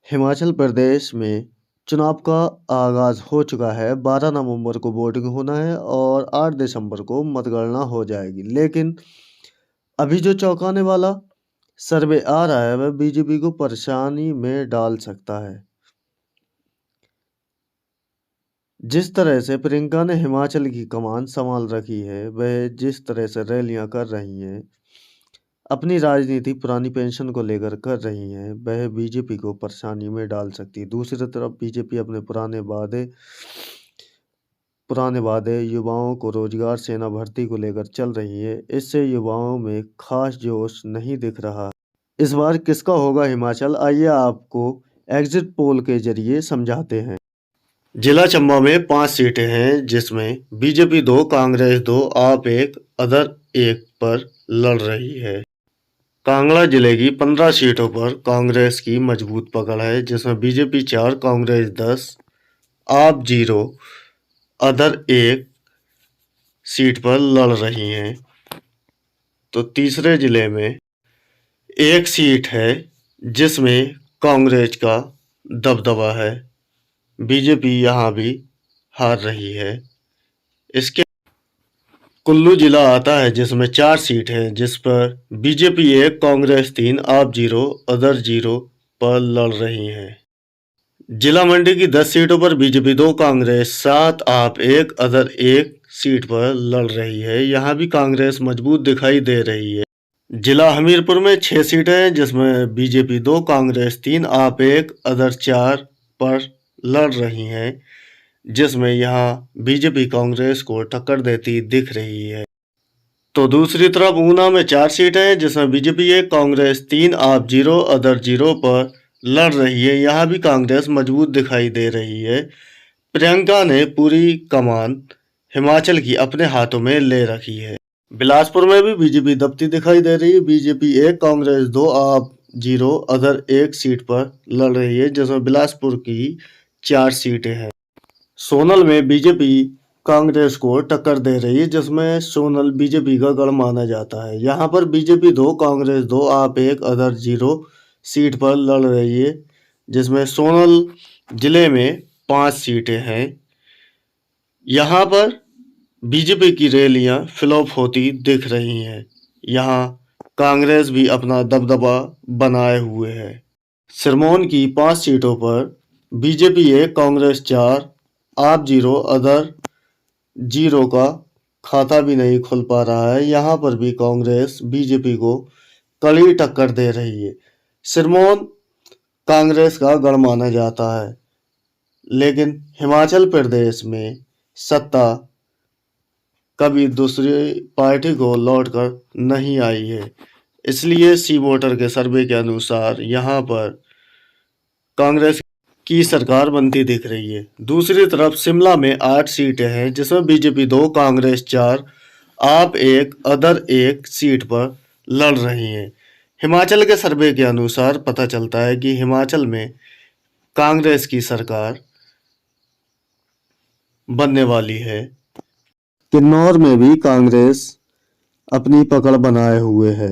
हिमाचल प्रदेश में चुनाव का आगाज़ हो चुका है। 12 नवंबर को वोटिंग होना है और 8 दिसंबर को मतगणना हो जाएगी। लेकिन अभी जो चौंकाने वाला सर्वे आ रहा है, वह बीजेपी को परेशानी में डाल सकता है। जिस तरह से प्रियंका ने हिमाचल की कमान संभाल रखी है, वह जिस तरह से रैलियां कर रही हैं, अपनी राजनीति पुरानी पेंशन को लेकर कर रही हैं, वह बीजेपी को परेशानी में डाल सकती है। दूसरी तरफ बीजेपी अपने पुराने वादे युवाओं को रोजगार सेना भर्ती को लेकर चल रही है। इससे युवाओं में खास जोश नहीं दिख रहा। इस बार किसका होगा हिमाचल, आइए आपको एग्जिट पोल के जरिए समझाते हैं। जिला चंबा में 5 सीटें हैं, जिसमें बीजेपी 2, कांग्रेस 2, आप 1, अदर 1 पर लड़ रही है। कांगड़ा जिले की 15 सीटों पर कांग्रेस की मजबूत पकड़ है, जिसमें बीजेपी 4, कांग्रेस 10, आप 0, अदर 1 सीट पर लड़ रही हैं। तो तीसरे जिले में एक सीट है, जिसमें कांग्रेस का दबदबा है। बीजेपी यहां भी हार रही है। इसके कुल्लू जिला आता है, जिसमें 4 सीट हैं, जिस पर बीजेपी 1, कांग्रेस 3, आप 0, अदर 0 पर लड़ रही हैं। जिला मंडी की 10 सीटों पर बीजेपी 2, कांग्रेस 7, आप 1, अदर 1 सीट पर लड़ रही है। यहाँ भी कांग्रेस मजबूत दिखाई दे रही है। जिला हमीरपुर में 6 सीटें हैं, जिसमें बीजेपी 2, कांग्रेस 3, आप 1, अदर 4 पर लड़ रही हैं, जिसमें यहाँ बीजेपी कांग्रेस को टक्कर देती दिख रही है। तो दूसरी तरफ ऊना में 4 सीटें हैं, जिसमें बीजेपी 1, कांग्रेस 3, आप 0, अदर 0 पर लड़ रही है। यहाँ भी कांग्रेस मजबूत दिखाई दे रही है। प्रियंका ने पूरी कमान हिमाचल की अपने हाथों में ले रखी है। बिलासपुर में भी बीजेपी दबती दिखाई दे रही है। बीजेपी 1, कांग्रेस 2, आप 0, अदर 1 सीट पर लड़ रही है, जिसमें बिलासपुर की 4 सीटें हैं। सोनल में बीजेपी कांग्रेस को टक्कर दे रही है, जिसमें सोनल बीजेपी का गढ़ माना जाता है। यहाँ पर बीजेपी 2, कांग्रेस 2, आप 1, अदर 0 सीट पर लड़ रही है, जिसमें सोनल जिले में 5 सीटें हैं। यहाँ पर बीजेपी की रैलियां फ्लॉप होती दिख रही हैं। यहाँ कांग्रेस भी अपना दबदबा बनाए हुए है। सिरमौर की 5 सीटों पर बीजेपी 1, कांग्रेस 4, आप 0, अदर 0 का खाता भी नहीं खुल पा रहा है। यहाँ पर भी कांग्रेस बीजेपी को कड़ी टक्कर दे रही है। सिरमौर कांग्रेस का गढ़ माना जाता है, लेकिन हिमाचल प्रदेश में सत्ता कभी दूसरी पार्टी को लौटकर नहीं आई है। इसलिए सी वोटर के सर्वे के अनुसार यहाँ पर कांग्रेस की सरकार बनती दिख रही है। दूसरी तरफ शिमला में 8 सीटें हैं, जिसमें बीजेपी 2, कांग्रेस 4, आप 1, अदर 1 सीट पर लड़ रही हैं। हिमाचल के सर्वे के अनुसार पता चलता है कि हिमाचल में कांग्रेस की सरकार बनने वाली है। किन्नौर में भी कांग्रेस अपनी पकड़ बनाए हुए है।